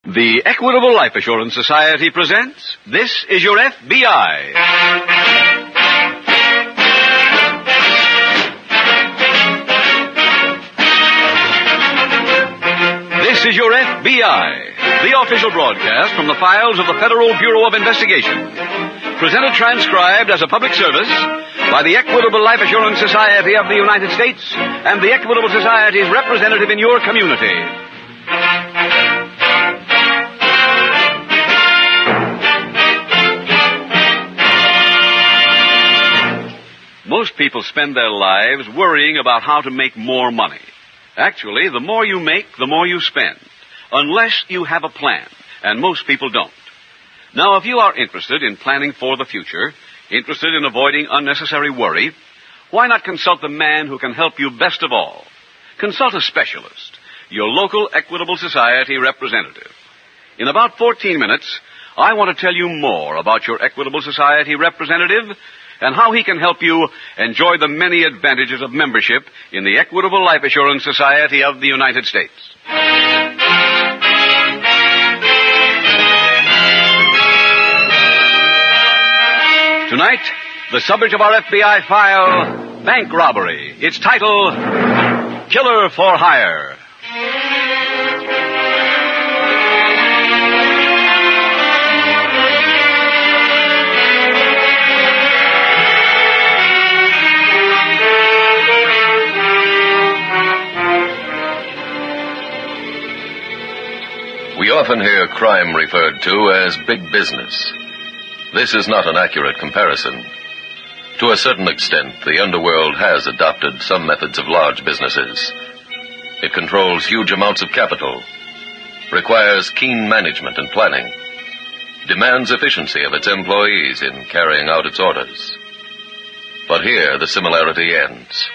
The Equitable Life Assurance Society presents This Is Your F.B.I. This is Your F.B.I., the official broadcast from the files of the Federal Bureau of Investigation. Presented transcribed as a public service by the Equitable Life Assurance Society of the United States and the Equitable Society's representative in your community. Most people spend their lives worrying about how to make more money. Actually, the more you make, the more you spend. Unless you have a plan, and most people don't. Now, if you are interested in planning for the future, interested in avoiding unnecessary worry, why not consult the man who can help you best of all? Consult a specialist, your local Equitable Society representative. In about 14 minutes, I want to tell you more about your Equitable Society representative and how he can help you enjoy the many advantages of membership in the Equitable Life Assurance Society of the United States. Tonight, the subject of our FBI file, bank robbery. Its title, Killer for Hire. We often hear crime referred to as big business. This is not an accurate comparison. To a certain extent, the underworld has adopted some methods of large businesses. It controls huge amounts of capital, requires keen management and planning, demands efficiency of its employees in carrying out its orders. But here the similarity ends.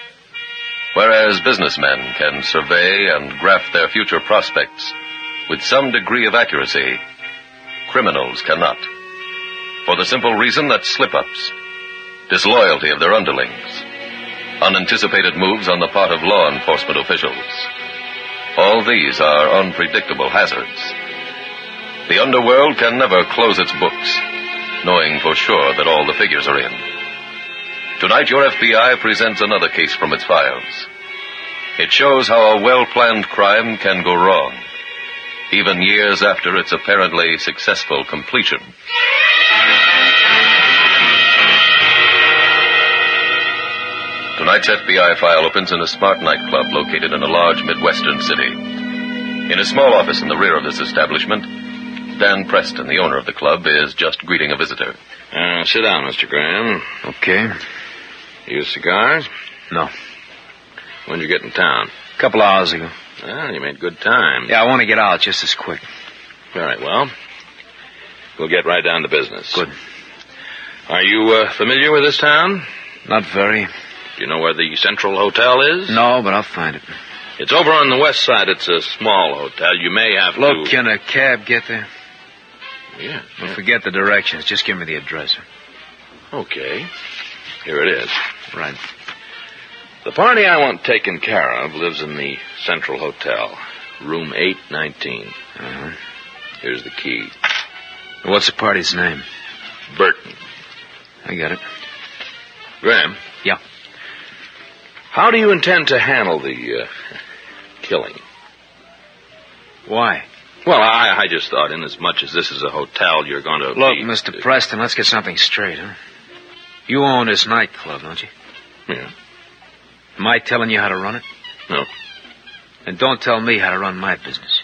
Whereas businessmen can survey and graph their future prospects with some degree of accuracy, criminals cannot. For the simple reason that slip-ups, disloyalty of their underlings, unanticipated moves on the part of law enforcement officials, all these are unpredictable hazards. The underworld can never close its books, knowing for sure that all the figures are in. Tonight, your FBI presents another case from its files. It shows how a well-planned crime can go wrong, even years after its apparently successful completion. Tonight's FBI file opens in a smart nightclub located in a large Midwestern city. In a small office in the rear of this establishment, Dan Preston, the owner of the club, is just greeting a visitor. Sit down, Mr. Graham. Okay. Use cigars? No. When'd you get in town? A couple hours ago. Well, you made good time. Yeah, I want to get out just as quick. Very well. We'll get right down to business. Good. Are you familiar with this town? Not very. Do you know where the Central Hotel is? No, but I'll find it. It's over on the west side. It's a small hotel. You may have Look, can a cab get there? Yeah. Well, forget the directions. Just give me the address. Okay. Here it is. Right. The party I want taken care of lives in the Central Hotel, room 819. Uh-huh. Here's the key. What's the party's name? Burton. I got it. Graham? Yeah. How do you intend to handle the killing? Why? Well, I just thought inasmuch as this is a hotel, you're going to Look, Mr. Preston, let's get something straight, huh? You own this nightclub, don't you? Yeah. Am I telling you how to run it? No. And don't tell me how to run my business.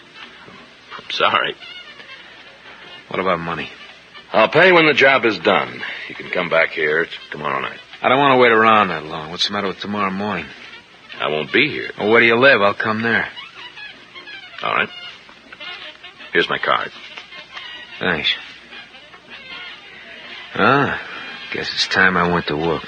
I'm sorry. What about money? I'll pay when the job is done. You can come back here tomorrow night. I don't want to wait around that long. What's the matter with tomorrow morning? I won't be here. Well, where do you live? I'll come there. All right. Here's my card. Thanks. Guess it's time I went to work.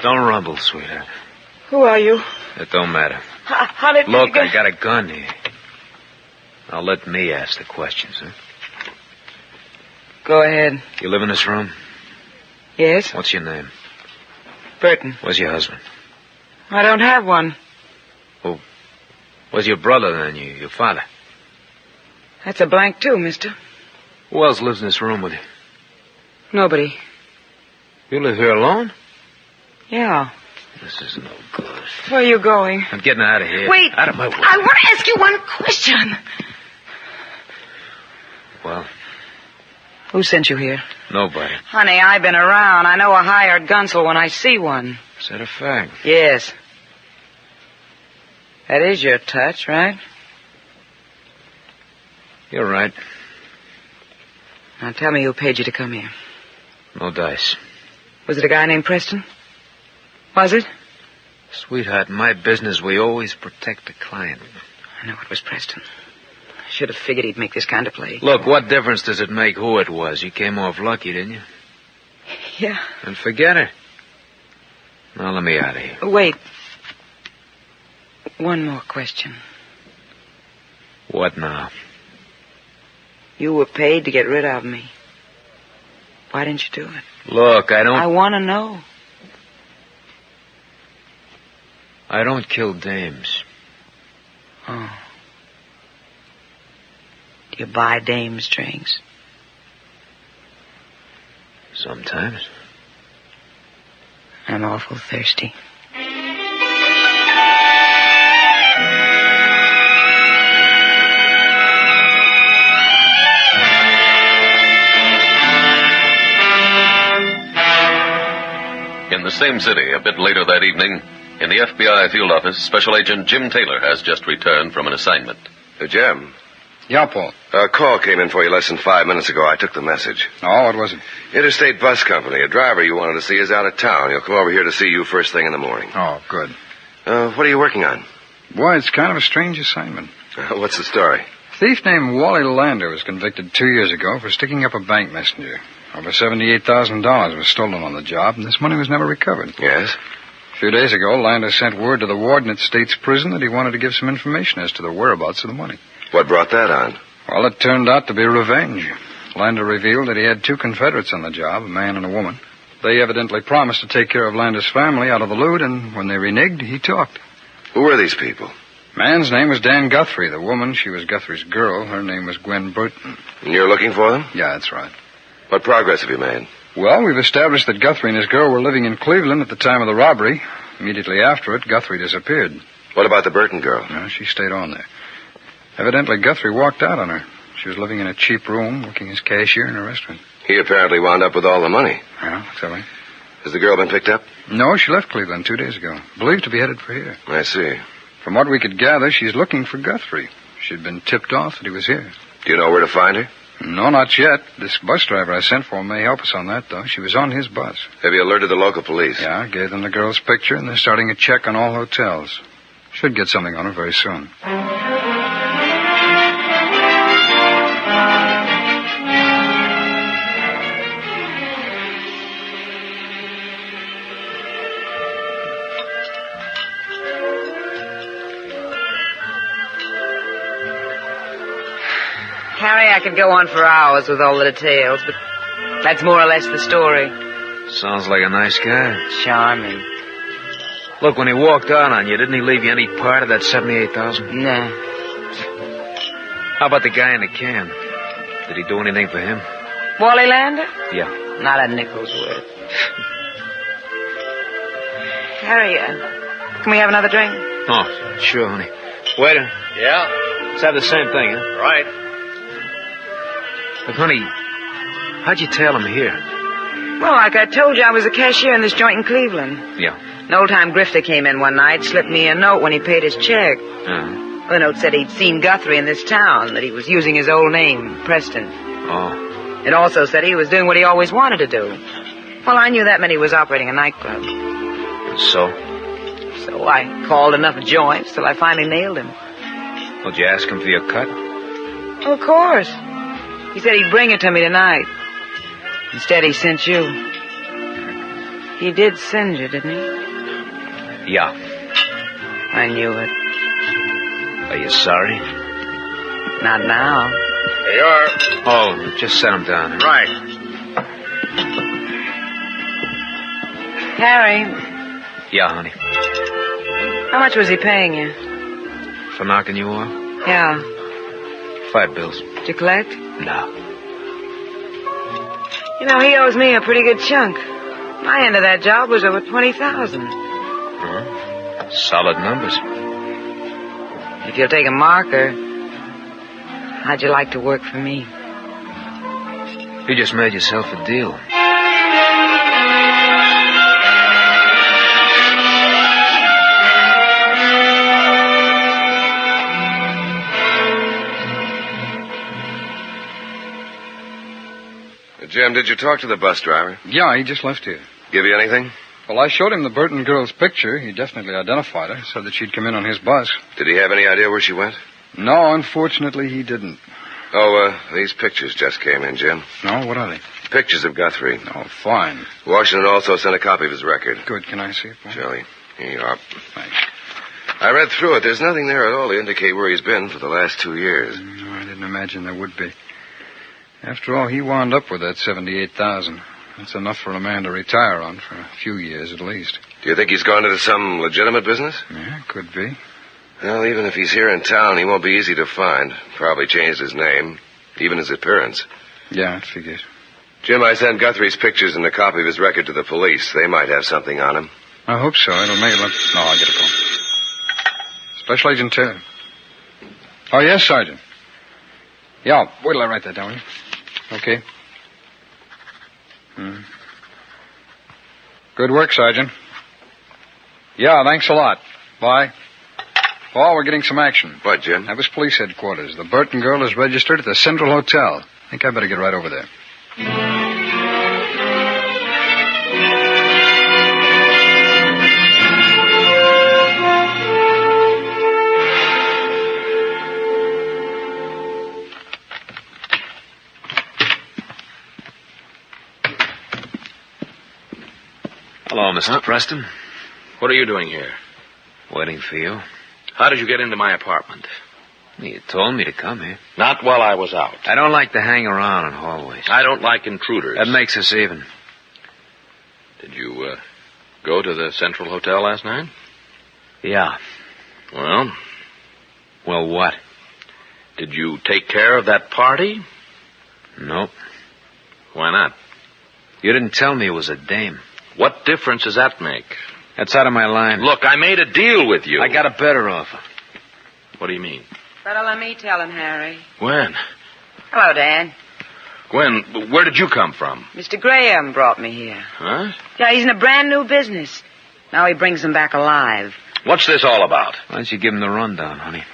Don't rumble, sweetheart. Who are you? It don't matter. How did Look, you get... I got a gun here. Now let me ask the questions, huh? Go ahead. You live in this room? Yes? What's your name? Burton. Where's your husband? I don't have one. Who? Where's your brother, then? Your father? That's a blank, too, mister. Who else lives in this room with you? Nobody. You live here alone? Yeah. This is no good. Where are you going? I'm getting out of here. Wait. Out of my way. I want to ask you one question. Well? Who sent you here? Nobody. Honey, I've been around. I know a hired gunsel when I see one. Is that a fact? Yes. That is your touch, right? You're right. Now tell me who paid you to come here. No dice. Was it a guy named Preston? Was it? Sweetheart, in my business, we always protect the client. I know it was Preston. I should have figured he'd make this kind of play. Look, what difference does it make who it was? You came off lucky, didn't you? Yeah. And forget it. Now let me out of here. Wait. One more question. What now? You were paid to get rid of me. Why didn't you do it? Look, I want to know. I don't kill dames. Oh. Do you buy dame strings? Sometimes. I'm awful thirsty. In the same city, a bit later that evening, in the F.B.I. field office, Special Agent Jim Taylor has just returned from an assignment. Jim. Yeah, Paul. A call came in for you less than 5 minutes ago. I took the message. Oh, what was it? Interstate Bus Company. A driver you wanted to see is out of town. He'll come over here to see you first thing in the morning. Oh, good. What are you working on? Boy, it's kind of a strange assignment. What's the story? A thief named Wally Lander was convicted 2 years ago for sticking up a bank messenger. Over $78,000 was stolen on the job, and this money was never recovered. Yes? A few days ago, Lander sent word to the warden at State's prison that he wanted to give some information as to the whereabouts of the money. What brought that on? Well, it turned out to be revenge. Lander revealed that he had 2 Confederates on the job, a man and a woman. They evidently promised to take care of Lander's family out of the loot, and when they reneged, he talked. Who were these people? Man's name was Dan Guthrie. The woman, she was Guthrie's girl. Her name was Gwen Burton. And you're looking for them? Yeah, that's right. What progress have you made? Well, we've established that Guthrie and his girl were living in Cleveland at the time of the robbery. Immediately after it, Guthrie disappeared. What about the Burton girl? No, she stayed on there. Evidently, Guthrie walked out on her. She was living in a cheap room, working as cashier in a restaurant. He apparently wound up with all the money. Yeah, silly. Has the girl been picked up? No, she left Cleveland 2 days ago. Believed to be headed for here. I see. From what we could gather, she's looking for Guthrie. She'd been tipped off that he was here. Do you know where to find her? No, not yet. This bus driver I sent for may help us on that, though. She was on his bus. Have you alerted the local police? Yeah, I gave them the girl's picture, and they're starting a check on all hotels. Should get something on her very soon. Harry, I could go on for hours with all the details, but that's more or less the story. Sounds like a nice guy. Charming. Look, when he walked out on you, didn't he leave you any part of that $78,000? Nah. How about the guy in the can? Did he do anything for him? Wally Lander? Yeah. Not a nickel's worth. Harry, can we have another drink? Oh, sure, honey. Waiter. Yeah? Let's have the same thing, huh? Right. Look, honey, how'd you tail him here? Well, like I told you, I was a cashier in this joint in Cleveland. Yeah. An old-time grifter came in one night, slipped me a note when he paid his check. Uh-huh. The note said he'd seen Guthrie in this town, that he was using his old name, Preston. Oh. It also said he was doing what he always wanted to do. Well, I knew that meant he was operating a nightclub. So? So I called enough joints till I finally nailed him. Did you ask him for your cut? Oh, of course. He said he'd bring it to me tonight. Instead, he sent you. He did send you, didn't he? Yeah. I knew it. Are you sorry? Not now. There you are. Oh, just set him down. Right. Harry, Yeah, honey. how much was he paying you? For knocking you off? Yeah. 5 bills. Did you collect? No. You know, he owes me a pretty good chunk. My end of that job was over 20,000. Solid numbers. If you'll take a marker, how'd you like to work for me? You just made yourself a deal. Jim, did you talk to the bus driver? Yeah, he just left here. Give you anything? Well, I showed him the Burton girl's picture. He definitely identified her, said that she'd come in on his bus. Did he have any idea where she went? No, unfortunately, he didn't. Oh, these pictures just came in, Jim. No, what are they? Pictures of Guthrie. Oh, fine. Washington also sent a copy of his record. Good. Can I see it, Paul? Shelley, here you are. Thanks. I read through it. There's nothing there at all to indicate where he's been for the last 2 years. No, I didn't imagine there would be. After all, he wound up with that $78,000. That's enough for a man to retire on for a few years at least. Do you think he's gone into some legitimate business? Yeah, could be. Well, even if he's here in town, he won't be easy to find. Probably changed his name, even his appearance. Yeah, it figures. Jim, I sent Guthrie's pictures and a copy of his record to the police. They might have something on him. I hope so. It'll make it look... No, I'll get a call. Special Agent Taylor. Oh, yes, Sergeant. Yeah, wait till I write that down, will you? Okay. Good work, Sergeant. Yeah, thanks a lot. Bye. Paul, we're getting some action. What, Jim? That was police headquarters. The Burton girl is registered at the Central Hotel. I think I better get right over there. Hello, Mr. Preston. What are you doing here? Waiting for you. How did you get into my apartment? You told me to come here. Not while I was out. I don't like to hang around in hallways. I don't like intruders. That makes us even. Did you, go to the Central Hotel last night? Yeah. Well? Well, what? Did you take care of that party? Nope. Why not? You didn't tell me it was a dame. What difference does that make? That's out of my line. Look, I made a deal with you. I got a better offer. What do you mean? Better let me tell him, Harry. When? Hello, Dan. Gwen, where did you come from? Mr. Graham brought me here. Huh? Yeah, he's in a brand new business. Now he brings them back alive. What's this all about? Why don't you give him the rundown, honey?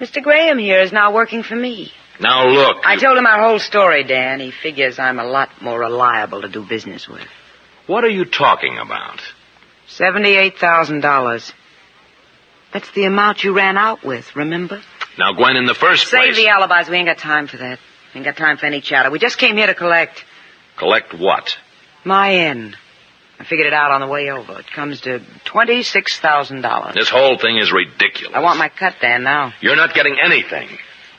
Mr. Graham here is now working for me. Now, look. I told him our whole story, Dan. He figures I'm a lot more reliable to do business with. What are you talking about? $78,000. That's the amount you ran out with, remember? Now, Gwen, in the first place... Save the alibis. We ain't got time for that. Ain't got time for any chatter. We just came here to collect. Collect what? My end. I figured it out on the way over. It comes to $26,000. This whole thing is ridiculous. I want my cut, Dan, now. You're not getting anything.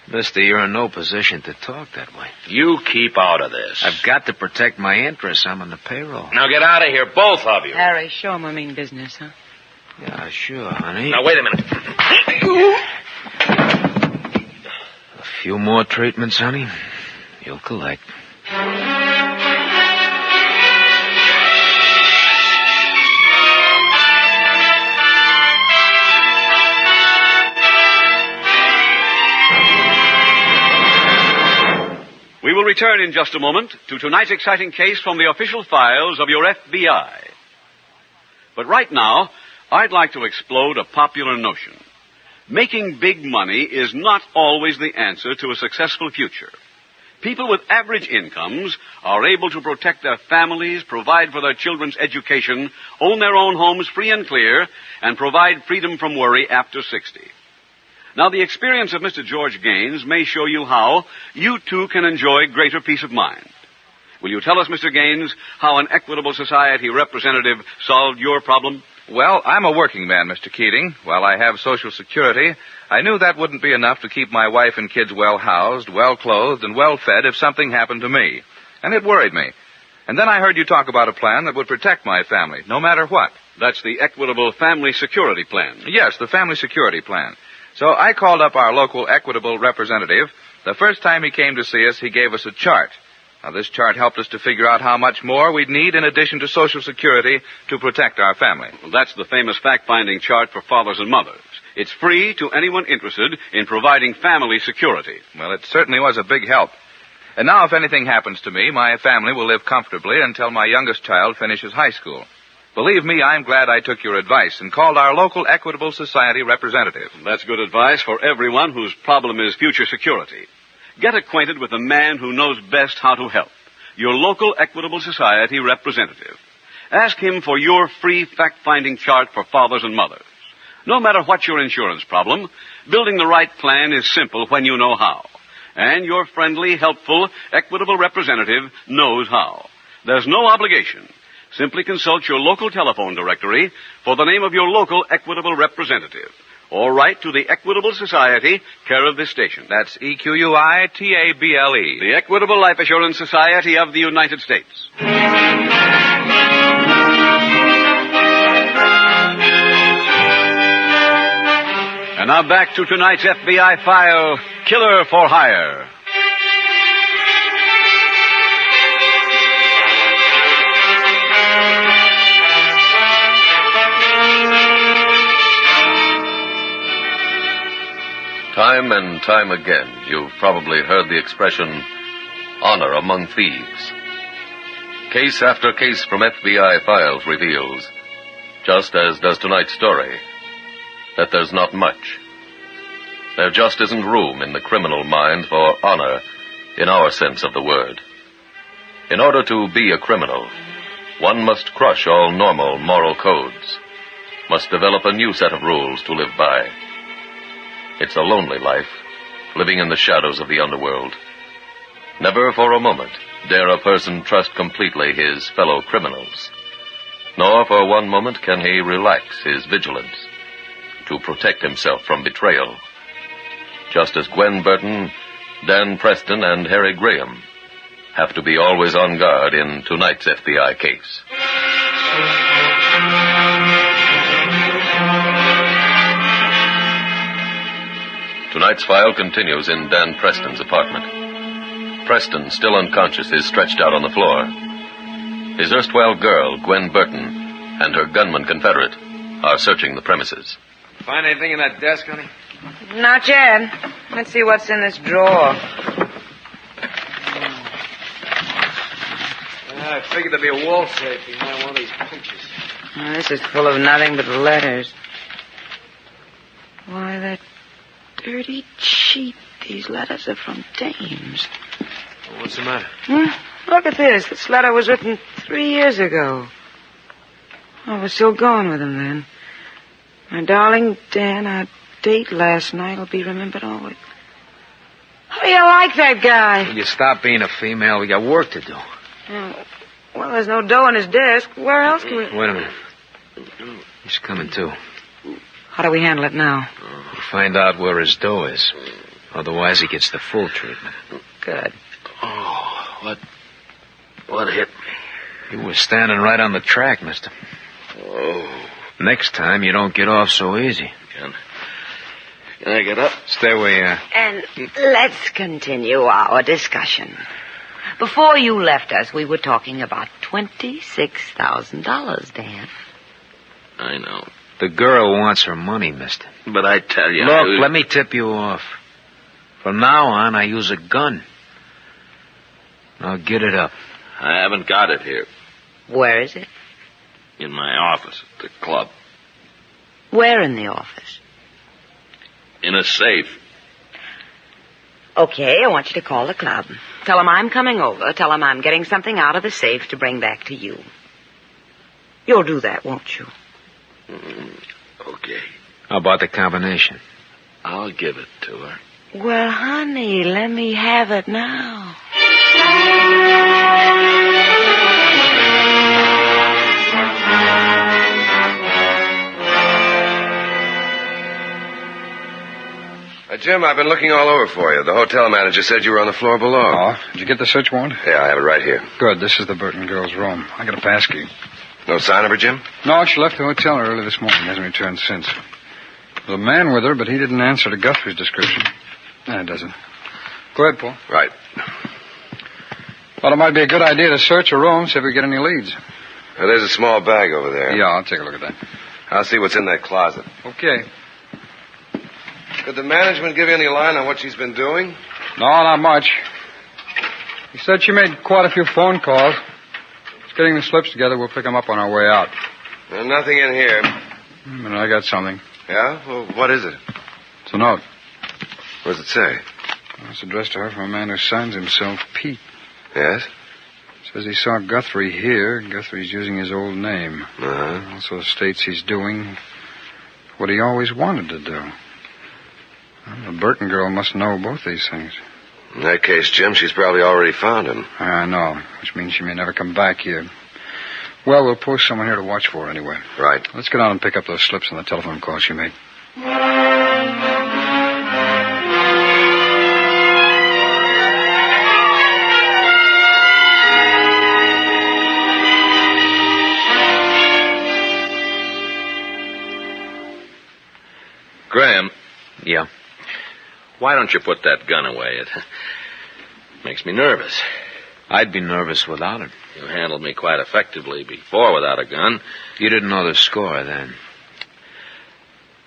Mister, you're in no position to talk that way. You keep out of this. I've got to protect my interests. I'm on the payroll. Now get out of here, both of you. Harry, show him I mean business, huh? Yeah, sure, honey. Now, wait a minute. A few more treatments, honey. You'll collect. We will return in just a moment to tonight's exciting case from the official files of your F.B.I. But right now, I'd like to explode a popular notion. Making big money is not always the answer to a successful future. People with average incomes are able to protect their families, provide for their children's education, own their own homes free and clear, and provide freedom from worry after 60. Now, the experience of Mr. George Gaines may show you how you, too, can enjoy greater peace of mind. Will you tell us, Mr. Gaines, how an Equitable Society representative solved your problem? Well, I'm a working man, Mr. Keating. While I have Social Security, I knew that wouldn't be enough to keep my wife and kids well housed, well clothed, and well fed if something happened to me. And it worried me. And then I heard you talk about a plan that would protect my family, no matter what. That's the Equitable Family Security Plan. Yes, the Family Security Plan. So I called up our local Equitable representative. The first time he came to see us, he gave us a chart. Now, this chart helped us to figure out how much more we'd need in addition to Social Security to protect our family. Well, that's the famous fact-finding chart for fathers and mothers. It's free to anyone interested in providing family security. Well, it certainly was a big help. And now if anything happens to me, my family will live comfortably until my youngest child finishes high school. Believe me, I'm glad I took your advice and called our local Equitable Society representative. That's good advice for everyone whose problem is future security. Get acquainted with the man who knows best how to help. Your local Equitable Society representative. Ask him for your free fact-finding chart for fathers and mothers. No matter what your insurance problem, building the right plan is simple when you know how. And your friendly, helpful, Equitable representative knows how. There's no obligation. Simply consult your local telephone directory for the name of your local Equitable representative. Or write to the Equitable Society, care of this station. That's EQUITABLE. The Equitable Life Assurance Society of the United States. And now back to tonight's FBI file, Killer for Hire. Time and time again, you've probably heard the expression, honor among thieves. Case after case from FBI files reveals, just as does tonight's story, that there's not much. There just isn't room in the criminal mind for honor in our sense of the word. In order to be a criminal, one must crush all normal moral codes, must develop a new set of rules to live by. It's a lonely life, living in the shadows of the underworld. Never for a moment dare a person trust completely his fellow criminals, nor for one moment can he relax his vigilance to protect himself from betrayal, just as Gwen Burton, Dan Preston, and Harry Graham have to be always on guard in tonight's FBI case. Tonight's file continues in Dan Preston's apartment. Preston, still unconscious, is stretched out on the floor. His erstwhile girl, Gwen Burton, and her gunman Confederate are searching the premises. Find anything in that desk, honey? Not yet. Let's see what's in this drawer. I figured there'd be a wall safe behind one of these pictures. Oh, this is full of nothing but letters. Why, that dirty cheat. These letters are from dames. Well, what's the matter? Look at this. This letter was written 3 years ago. I was still going with him then. My darling Dan, our date last night will be remembered always. How do you like that guy? Will you stop being a female? We got work to do. Oh, well, there's no dough on his desk. Where else can we... Wait a minute. He's coming, too. How do we handle it now? We'll find out where his dough is. Otherwise, he gets the full treatment. Good. Oh, what hit me? You were standing right on the track, mister. Oh. Next time, you don't get off so easy. Can I get up? Stay where you are. And let's continue our discussion. Before you left us, we were talking about $26,000, Dan. I know. The girl wants her money, mister. But I tell you... Look, let me tip you off. From now on, I use a gun. Now get it up. I haven't got it here. Where is it? In my office at the club. Where in the office? In a safe. Okay, I want you to call the club. Tell them I'm coming over. Tell them I'm getting something out of the safe to bring back to you. You'll do that, won't you? Okay. How about the combination? I'll give it to her. Well, honey, let me have it now. Jim, I've been looking all over for you. The hotel manager said you were on the floor below. Oh, did you get the search warrant? Yeah, I have it right here. Good. This is the Burton girl's room. I got a pass key. No sign of her, Jim? No, she left the hotel early this morning. Hasn't returned since. There's a man with her, but he didn't answer to Guthrie's description. It doesn't. Go ahead, Paul. Right. Well, it might be a good idea to search her room, see if we get any leads. There's a small bag over there. Yeah, I'll take a look at that. I'll see what's in that closet. Okay. Could the management give you any line on what she's been doing? No, not much. He said she made quite a few phone calls. Just getting the slips together. We'll pick them up on our way out. Nothing in here. But I got something. Yeah? Well, what is it? It's a note. What does it say? Well, it's addressed to her from a man who signs himself Pete. Yes? Says he saw Guthrie here. Guthrie's using his old name. Uh-huh. Also states he's doing what he always wanted to do. Well, the Burton girl must know both these things. In that case, Jim, she's probably already found him. I know, which means she may never come back here. Well, we'll post someone here to watch for her anyway. Right. Let's get on and pick up those slips on the telephone call she made. Graham. Yeah. Why don't you put that gun away? It makes me nervous. I'd be nervous without it. You handled me quite effectively before without a gun. You didn't know the score then.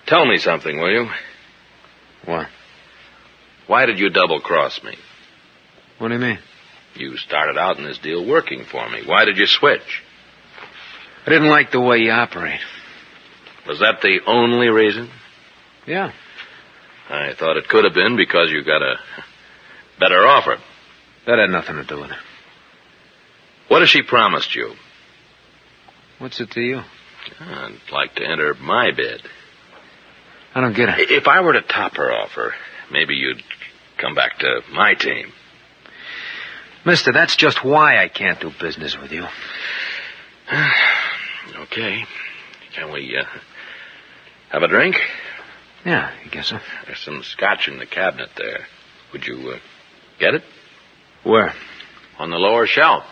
Tell me something, will you? What? Why did you double-cross me? What do you mean? You started out in this deal working for me. Why did you switch? I didn't like the way you operate. Was that the only reason? Yeah. I thought it could have been because you got a better offer. That had nothing to do with it. What has she promised you? What's it to you? I'd like to enter my bid. I don't get it. If I were to top her offer, maybe you'd come back to my team. Mister, that's just why I can't do business with you. Okay. Can we have a drink? Yeah, I guess so. There's some scotch in the cabinet there. Would you get it? Where? On the lower shelf.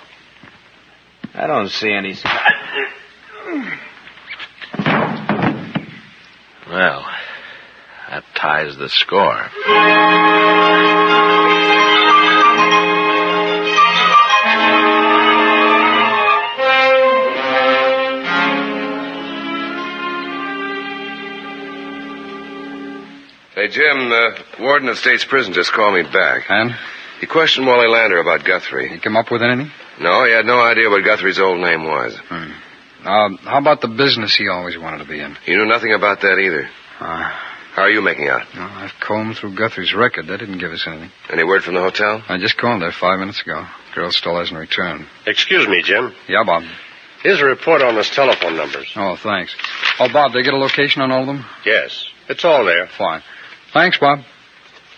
I don't see any scotch. Well, that ties the score. Hey, Jim, the warden of State's Prison just called me back. And? He questioned Wally Lander about Guthrie. You come up with anything? No, he had no idea what Guthrie's old name was. How about the business he always wanted to be in? He knew nothing about that either. How are you making out? I've combed through Guthrie's record. That didn't give us anything. Any word from the hotel? I just called there 5 minutes ago. Girl still hasn't returned. Excuse me, Jim. Yeah, Bob. Here's a report on his telephone numbers. Oh, thanks. Oh, Bob, did they get a location on all of them? Yes, it's all there. Fine. Thanks, Bob.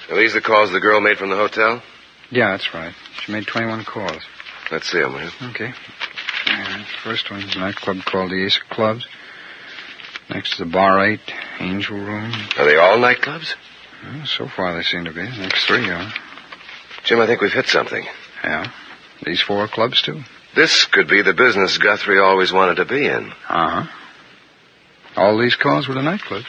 Are these the calls the girl made from the hotel? Yeah, that's right. She made 21 calls. Let's see them, will you? Okay. First one's a nightclub called the Ace of Clubs. Next is a Bar 8, Angel Room. Are they all nightclubs? Well, so far they seem to be. The next three are. Jim, I think we've hit something. Yeah. These 4 clubs, too? This could be the business Guthrie always wanted to be in. Uh-huh. All these calls were the nightclubs.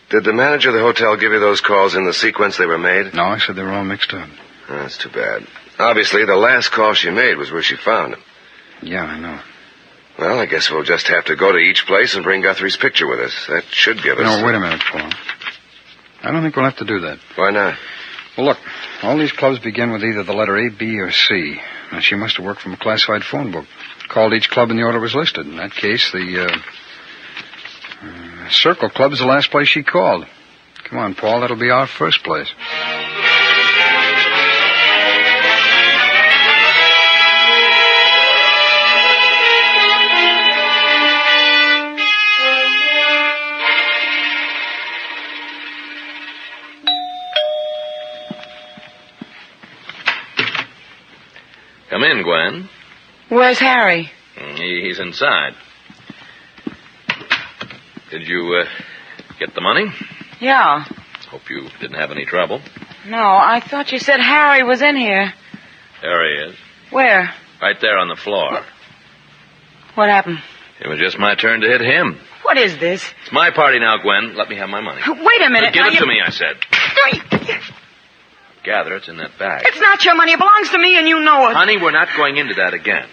Did the manager of the hotel give you those calls in the sequence they were made? No, I said they were all mixed up. That's too bad. Obviously, the last call she made was where she found him. Yeah, I know. Well, I guess we'll just have to go to each place and bring Guthrie's picture with us. That should give us... No, wait a minute, Paul. I don't think we'll have to do that. Why not? Well, look, all these clubs begin with either the letter A, B, or C. Now, she must have worked from a classified phone book. Called each club in the order it was listed. In that case, the Circle Club is the last place she called. Come on, Paul, that'll be our first place. Come in, Gwen. Where's Harry? He's inside. Did you get the money? Yeah. Hope you didn't have any trouble. No, I thought you said Harry was in here. There he is. Where? Right there on the floor. What happened? It was just my turn to hit him. What is this? It's my party now, Gwen. Let me have my money. Wait a minute. Give now it you... to me, I said. Gather it's in that bag. It's not your money. It belongs to me, and you know it. Honey, we're not going into that again.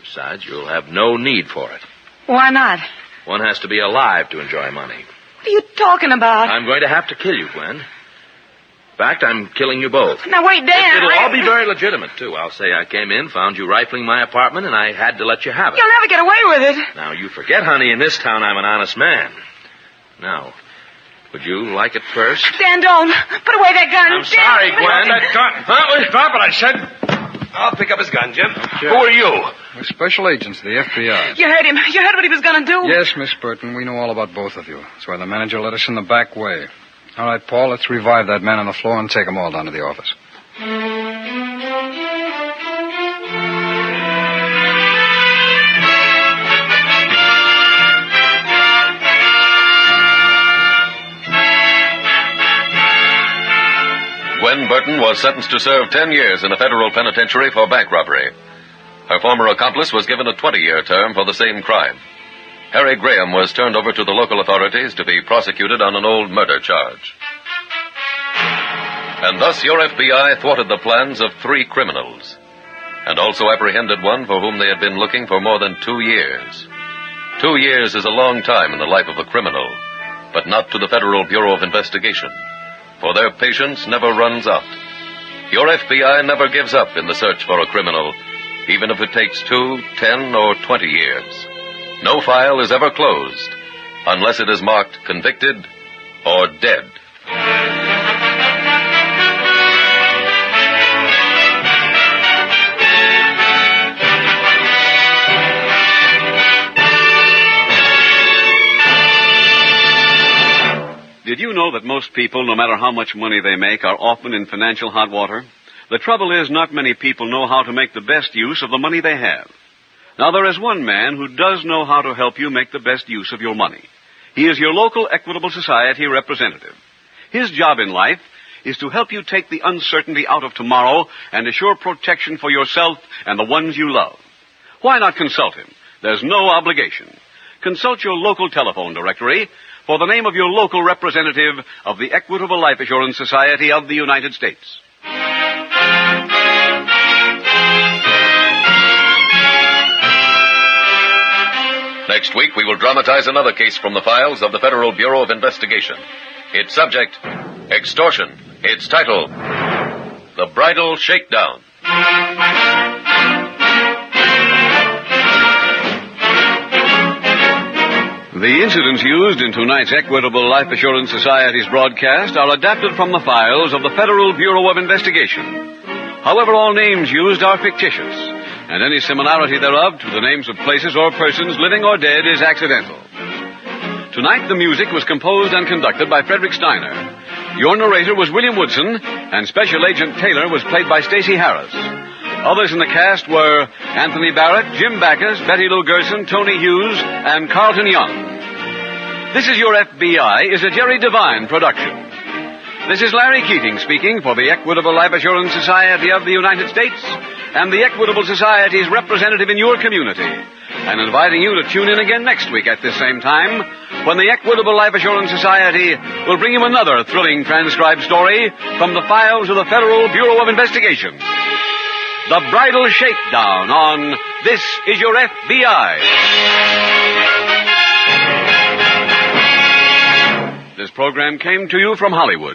Besides, you'll have no need for it. Why not? One has to be alive to enjoy money. What are you talking about? I'm going to have to kill you, Gwen. In fact, I'm killing you both. Now, wait, Dan. It'll all be very legitimate, too. I'll say I came in, found you rifling my apartment, and I had to let you have it. You'll never get away with it. Now, you forget, honey, in this town I'm an honest man. Now, would you like it first? Dan, don't. Put away that gun. I'm sorry, Gwen. That gun. Huh? Drop it, I said. I'll pick up his gun, Jim. Sure. Who are you? We're special agents of the F.B.I. You heard him. You heard what he was going to do? Yes, Miss Burton, we know all about both of you. That's why the manager let us in the back way. All right, Paul, let's revive that man on the floor and take them all down to the office. Gwen Burton was sentenced to serve 10 years in a federal penitentiary for bank robbery. Her former accomplice was given a 20-year term for the same crime. Harry Graham was turned over to the local authorities to be prosecuted on an old murder charge. And thus your FBI thwarted the plans of 3 criminals, and also apprehended one for whom they had been looking for more than 2 years. 2 years is a long time in the life of a criminal, but not to the Federal Bureau of Investigation, for their patience never runs out. Your FBI never gives up in the search for a criminal, even if it takes 2, 10, or 20 years. No file is ever closed unless it is marked convicted or dead. Did you know that most people, no matter how much money they make, are often in financial hot water? The trouble is, not many people know how to make the best use of the money they have. Now, there is one man who does know how to help you make the best use of your money. He is your local Equitable Society representative. His job in life is to help you take the uncertainty out of tomorrow and assure protection for yourself and the ones you love. Why not consult him? There's no obligation. Consult your local telephone directory for the name of your local representative of the Equitable Life Assurance Society of the United States. Next week, we will dramatize another case from the files of the Federal Bureau of Investigation. Its subject, extortion. Its title, The Bridal Shakedown. The incidents used in tonight's Equitable Life Assurance Society's broadcast are adapted from the files of the Federal Bureau of Investigation. However, all names used are fictitious, and any similarity thereof to the names of places or persons, living or dead, is accidental. Tonight, the music was composed and conducted by Frederick Steiner. Your narrator was William Woodson, and Special Agent Taylor was played by Stacy Harris. Others in the cast were Anthony Barrett, Jim Backus, Betty Lou Gerson, Tony Hughes, and Carlton Young. This Is Your FBI is a Jerry Devine production. This is Larry Keating speaking for the Equitable Life Assurance Society of the United States and the Equitable Society's representative in your community, and inviting you to tune in again next week at this same time when the Equitable Life Assurance Society will bring you another thrilling transcribed story from the files of the Federal Bureau of Investigation. The Bridal Shakedown on This Is Your FBI. This program came to you from Hollywood.